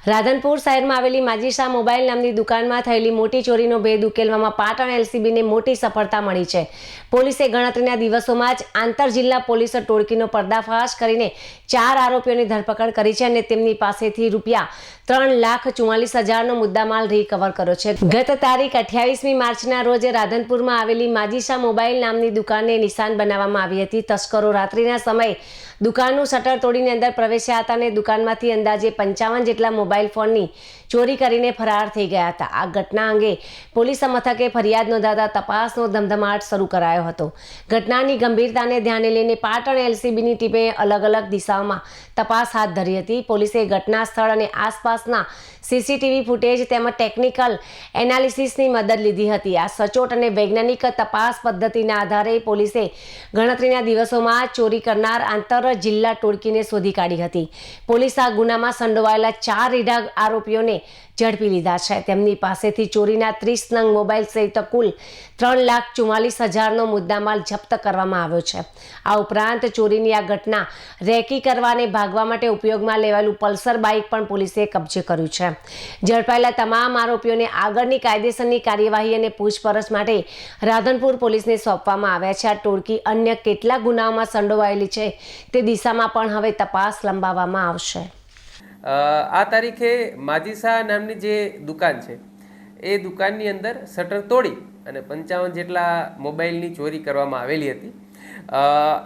રાધનપુર શહેરમાં આવેલી માજીસા મોબાઈલ નામની દુકાનમાં થયેલી મોટી ચોરીનો ભેદ ઉકેલવામાં પાટણ એલસીબીને મોટી સફળતા મળી છે। પોલીસે ગણતરીના દિવસોમાં જ આંતર જિલ્લા પોલીસ ટોળકીનો પર્દાફાશ કરીને 4 આરોપીઓની ધરપકડ કરી છે અને તેમની પાસેથી રૂપિયા 3,44,000નો મુદ્દામાલ રિકવર કર્યો છે। ગત તારીખ 28મી માર્ચના રોજ રાધનપુરમાં આવેલી માજીસા મોબાઈલ નામની દુકાનને નિશાન બનાવવામાં આવી હતી। તસ્કરો રાત્રિના સમયે દુકાનનું શટર તોડીને અંદર પ્રવેશ્યા હતા અને દુકાનમાંથી અંદાજે 55 જેટલા મોબાઈલ ફોનની ચોરી કરીને ફરાર થઈ ગયા હતા। આ ઘટના અંગે પોલીસ મથકે ફરિયાદ નોંધાતા તપાસનો ધમધમાટ શરૂ કરાયો હતો। ઘટનાની ગંભીરતાને ધ્યાને લઈને પાટણ એલસીબીની ટીમે અલગ અલગ દિશાઓમાં તપાસ હાથ ધરી હતી। પોલીસે ઘટના સ્થળ અને આસપાસના સીસીટીવી ફૂટેજ તેમજ ટેકનિકલ એનાલિસિસની મદદ લીધી હતી। આ સચોટ અને વૈજ્ઞાનિક તપાસ પદ્ધતિના આધારે પોલીસે ગણતરીના દિવસોમાં ચોરી કરનાર આંતર જિલ્લા ટોળકીને શોધી કાઢી હતી। પોલીસ આ ગુનામાં સંડોવાયેલા 4 રીઢા આરોપીઓને ઝડપી લીધા છે। તેમની પાસેથી ચોરીના 30 નંગ મોબાઈલ સહિત કુલ 3,44,000નો મુદ્દામાલ જપ્ત કરવામાં આવ્યો છે। આ ઉપરાંત ચોરીની આ ઘટના રેકી કરવા અને ભાગવા માટે ઉપયોગમાં લેવાયેલું પલ્સર બાઇક પણ પોલીસે કબજે કર્યું છે। ઝડપાયેલા તમામ આરોપીઓને આગળની કાયદેસરની કાર્યવાહી અને પૂછપરછ માટે રાધનપુર પોલીસને સોંપવામાં આવ્યા છે। આ ટોળકી અન્ય કેટલા ગુનાઓમાં સંડોવાયેલી છે તે દિશામાં પણ હવે તપાસ લંબાવવામાં આવશે। આ તારીખે માજીસા નામની જે દુકાન છે એ દુકાનની અંદર શટર તોડી અને 55 જેટલા મોબાઈલની ચોરી કરવામાં આવેલી હતી।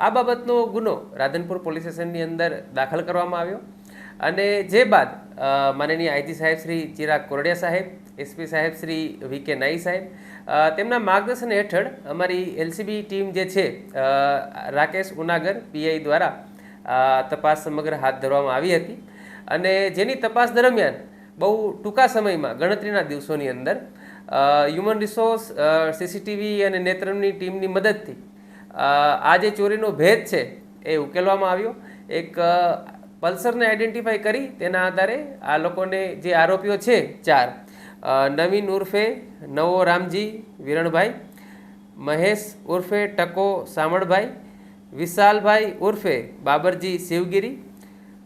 આ બાબતનો ગુનો રાધનપુર પોલીસ સ્ટેશનની અંદર દાખલ કરવામાં આવ્યો અને જે બાદ માનનીય આઈજી સાહેબ શ્રી ચિરાગ કોરડિયા સાહેબ, એસપી સાહેબ શ્રી વીકે નાઈ સાહેબ તેમના માર્ગદર્શન હેઠળ અમારી એલસીબી ટીમ જે છે રાકેશ ઉનાગર પીઆઈ દ્વારા તપાસ સમગ્ર હાથ ધરવામાં આવી હતી અને જેની તપાસ દરમિયાન બહુ ટૂંકા સમયમાં ગણતરીના દિવસોની અંદર હ્યુમન રિસોર્સ સીસીટીવી અને નેત્રમની ટીમની મદદથી આ જે ચોરીનો ભેદ છે એ ઉકેલવામાં આવ્યો। એક પલ્સરને આઈડેન્ટિફાઈ કરી તેના આધારે આ લોકોને જે આરોપીઓ છે 4 નવીન ઉર્ફે નવો રામજી વિરણભાઈ, મહેશ ઉર્ફે ટકો સામળભાઈ, વિશાલભાઈ ઉર્ફે બાબરજી શિવગીરી,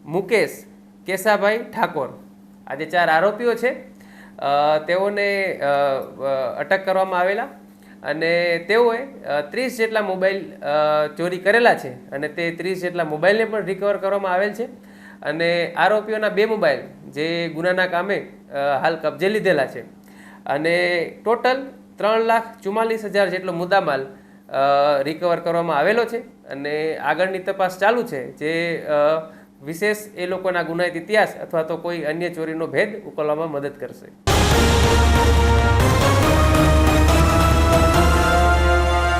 મુકેશ કેશાભાઈ ઠાકોર, આ જે 4 આરોપીઓ છે તેઓને અટક કરવામાં આવેલા અને તેઓએ 30 જેટલા મોબાઈલ ચોરી કરેલા છે અને તે 30 જેટલા મોબાઈલને પણ રિકવર કરવામાં આવેલ છે અને આરોપીઓના 2 મોબાઈલ જે ગુનાના કામે હાલ કબજે લીધેલા છે અને ટોટલ 3,44,000 જેટલો મુદ્દામાલ રિકવર કરવામાં આવેલો છે અને આગળની તપાસ ચાલુ છે જે વિશેષ એ લોકોના ગુનાહિત ઇતિહાસ અથવા તો કોઈ અન્ય ચોરીનો ભેદ ઉકેલવામાં મદદ કરશે।